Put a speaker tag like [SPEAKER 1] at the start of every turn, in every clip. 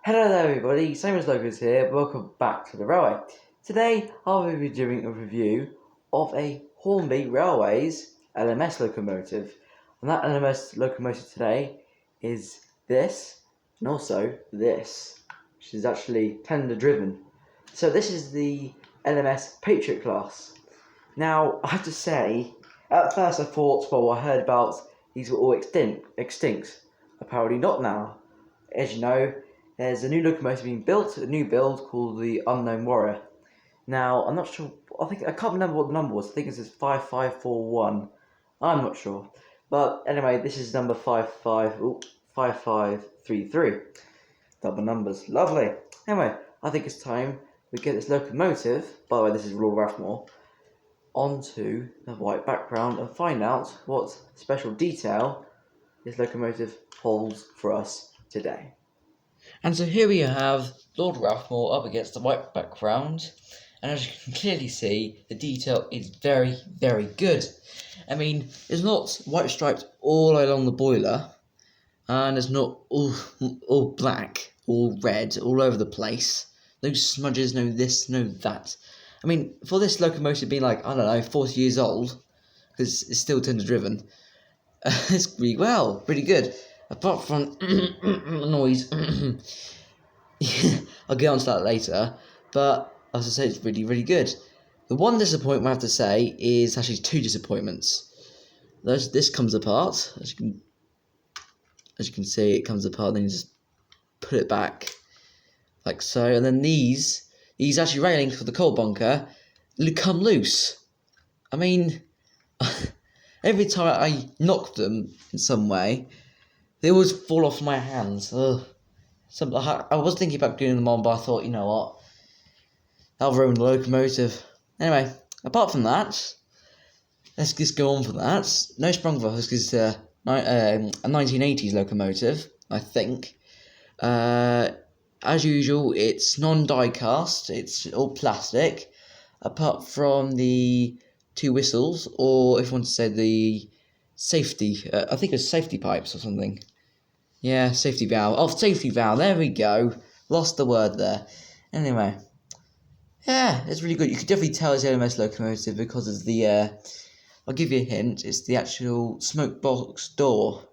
[SPEAKER 1] Hello there everybody, Samuel's Locals here, welcome back to the railway. Today I will be doing a review of a Hornby Railways LMS locomotive. And that LMS locomotive today is this, and also this, which is actually tender driven. So this is the LMS Patriot class. Now I have to say, at first I thought, well, I heard about these were all extinct. Apparently not now. As you know, there's a new locomotive being built, a new build called the Unknown Warrior. Now, I'm not sure, I can't remember what the number was, I think it says 5541, I'm not sure. But anyway, this is number 5533. Double numbers, lovely. Anyway, I think it's time we get this locomotive, by the way this is Lord Rathmore, onto the white background and find out what special detail this locomotive holds for us today. And so here we have Lord Rathmore up against the white background, and as you can clearly see, the detail is very, very good. I mean, it's not white striped all along the boiler, and it's not all black, all red, all over the place. No smudges, no this, no that. I mean, for this locomotive being like, I don't know, 40 years old, because it's still tender driven, it's really good. Apart from noise, I'll get onto that later, but as I say, it's really, really good. The one disappointment I have to say is actually two disappointments. This comes apart, as you can see, it comes apart, then you just put it back, like so, and then these actually railings for the coal bunker come loose. I mean, every time I knock them in some way, they always fall off my hands. Ugh. So I was thinking about doing them on, but I thought, you know what, that'll ruin the locomotive. Anyway, apart from that, let's just go on for that. No Sprungwerk is a 1980s locomotive, I think. As usual, it's non-die cast, it's all plastic, apart from the two whistles, or if you want to say the safety, I think it's safety pipes or something. Yeah, safety valve. Oh, safety valve, there we go. Lost the word there. Anyway, yeah, it's really good. You can definitely tell it's an LMS locomotive because of the, I'll give you a hint, it's the actual smoke box door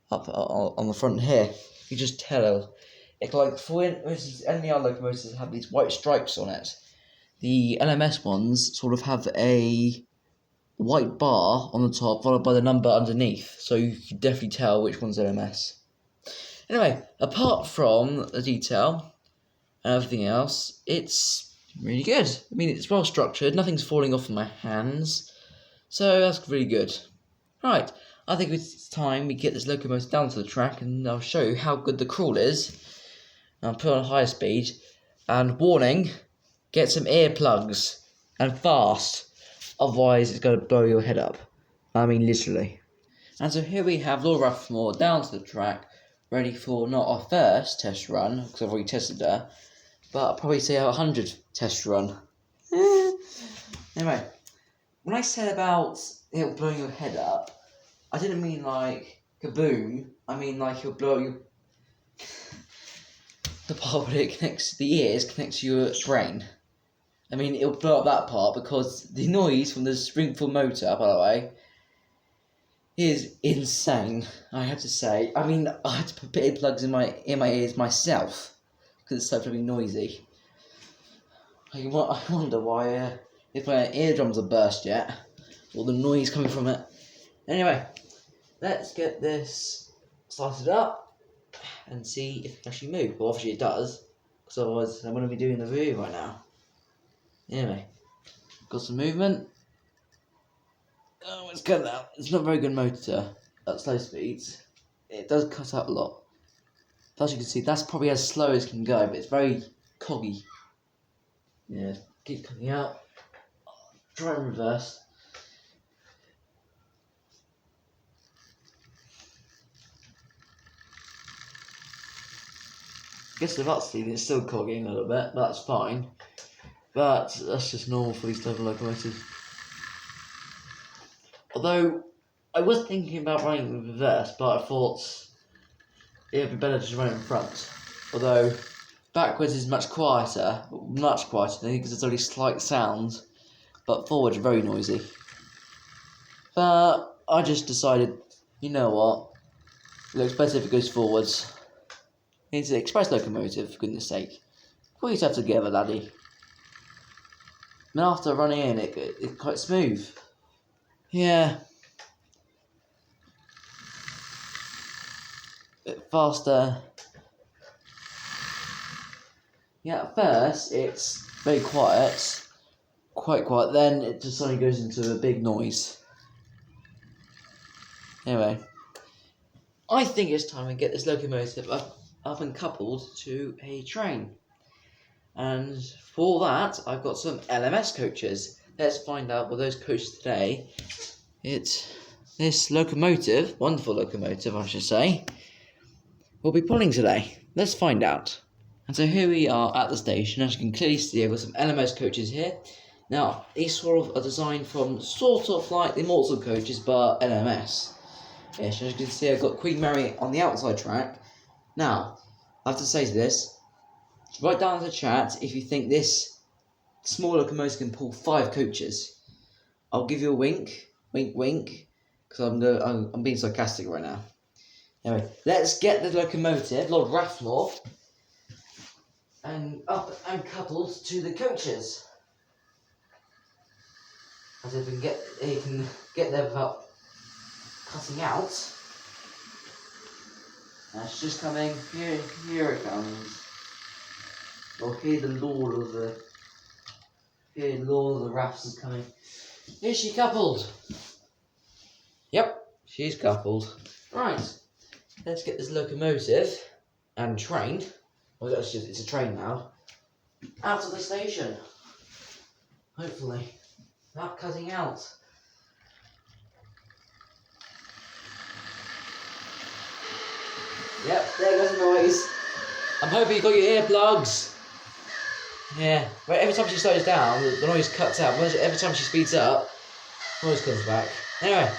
[SPEAKER 1] up on the front here. You just tell. It's like, for instance, any other locomotives have these white stripes on it. The LMS ones sort of have a white bar on the top followed by the number underneath, so you can definitely tell which one's LMS. Anyway, apart from the detail and everything else, it's really good. I mean, it's well structured, nothing's falling off in my hands, so that's really good. Right, I think it's time we get this locomotive down to the track, and I'll show you how good the crawl is. I'll put on higher speed, and warning, get some earplugs, and fast, otherwise it's going to blow your head up. I mean, literally. And so here we have Lord Rathmore down to the track, ready for not our first test run, because I've already tested her, but I'll probably say 100 test run. Anyway, when I said about it blowing your head up, I didn't mean like kaboom, I mean like it'll blow your... the part where it connects to the ears connects to your brain. I mean, it'll blow up that part because the noise from the Springfield motor, by the way, is insane, I have to say. I mean, I had to put earplugs in my ears myself because it's so flipping noisy. I wonder why if my eardrums are burst yet, or the noise coming from it. Anyway, let's get this started up and see if it can actually move. Well, obviously it does, because otherwise I'm going to be doing the review right now. Anyway, got some movement. Oh, it's cut out. It's not a very good motor at slow speeds. It does cut out a lot. As you can see, that's probably as slow as it can go, but it's very coggy. Yeah, keep cutting out. Try and reverse. I guess the that speed it's still cogging a little bit, but that's fine. But that's just normal for these type of locomotives. Although, I was thinking about running in reverse, but I thought it would be better to run in front. Although backwards is much quieter because there's only slight sound, but forward is very noisy. But I just decided, you know what, it looks better if it goes forwards. It's an express locomotive, for goodness sake. Put yourself together, laddie. And after running in, it's quite smooth. Yeah. Bit faster. Yeah, at first it's very quiet, quite quiet, then it just suddenly goes into a big noise. Anyway, I think it's time to get this locomotive up and coupled to a train. And for that, I've got some LMS coaches. Let's find out what those coaches today. It's this locomotive, wonderful locomotive I should say, will be pulling today. Let's find out. And so here we are at the station. As you can clearly see, I've got some LMS coaches here. Now, these sort of are designed from sort of like the Immortal coaches, but LMS. Yes, as you can see, I've got Queen Mary on the outside track. Now, I have to say to this, write down in the chat if you think this small locomotive can pull 5 coaches. I'll give you a wink, wink, because I'm being sarcastic right now. Anyway, let's get the locomotive, Lord Rathmore, and up and coupled to the coaches. As if he can get there without cutting out. That's just coming. Here it comes. Or here the Lord of the Raths is coming. Is she coupled? Yep, she's coupled. Right, let's get this locomotive and train. Well, it's a train now. Out of the station. Hopefully. Without cutting out. Yep, there goes the noise. I'm hoping you got your earplugs. Yeah, but every time she slows down, the noise cuts out. Every time she speeds up, the noise comes back. Anyway,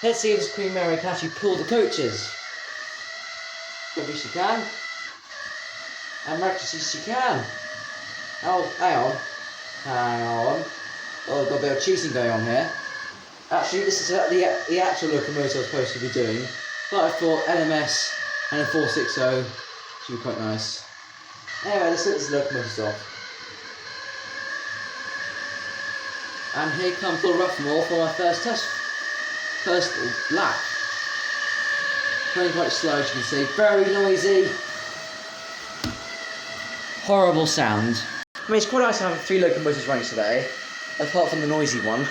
[SPEAKER 1] let's see if this Queen Mary can actually pull the coaches. Maybe she can. And miraculously she can. Oh, hang on. Oh, I've got a bit of cheating going on here. Actually, this is the actual locomotive I was supposed to be doing. But I thought LMS and a 460 should be quite nice. Anyway, let's get this locomotive off. And here comes Lord Rathmore for my first lap. Going quite slow, as you can see. Very noisy. Horrible sound. I mean, it's quite nice to have 3 locomotives running today, apart from the noisy one.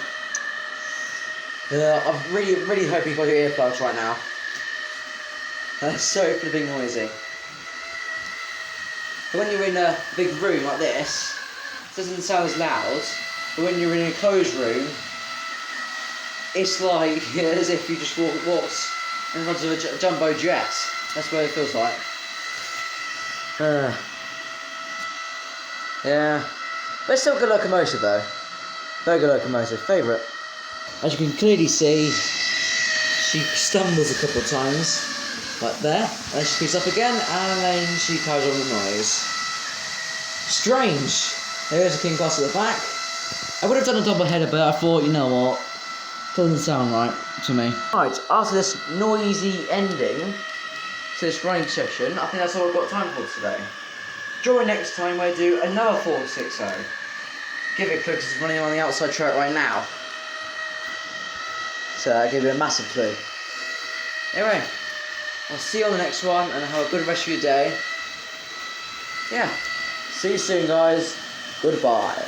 [SPEAKER 1] I'm really hoping you got your earplugs right now. They're so flipping noisy. But when you're in a big room like this, it doesn't sound as loud. But when you're in a closed room, it's like as if you just walked in front of a jumbo jet. That's what it feels like. Yeah, but it's still a good locomotive though. Very good locomotive, favourite. As you can clearly see, she stumbles a couple of times, like there, and she picks up again, and then she carries on the noise. Strange. There's a king cross at the back. I would have done a double header, but I thought, you know what, doesn't sound right to me. Right, after this noisy ending to this running session, I think that's all I've got time for today. Join next time where I do another 460. Give it a clue because it's running on the outside track right now. So I'll give you a massive clue. Anyway, I'll see you on the next one and have a good rest of your day. Yeah, see you soon guys. Goodbye.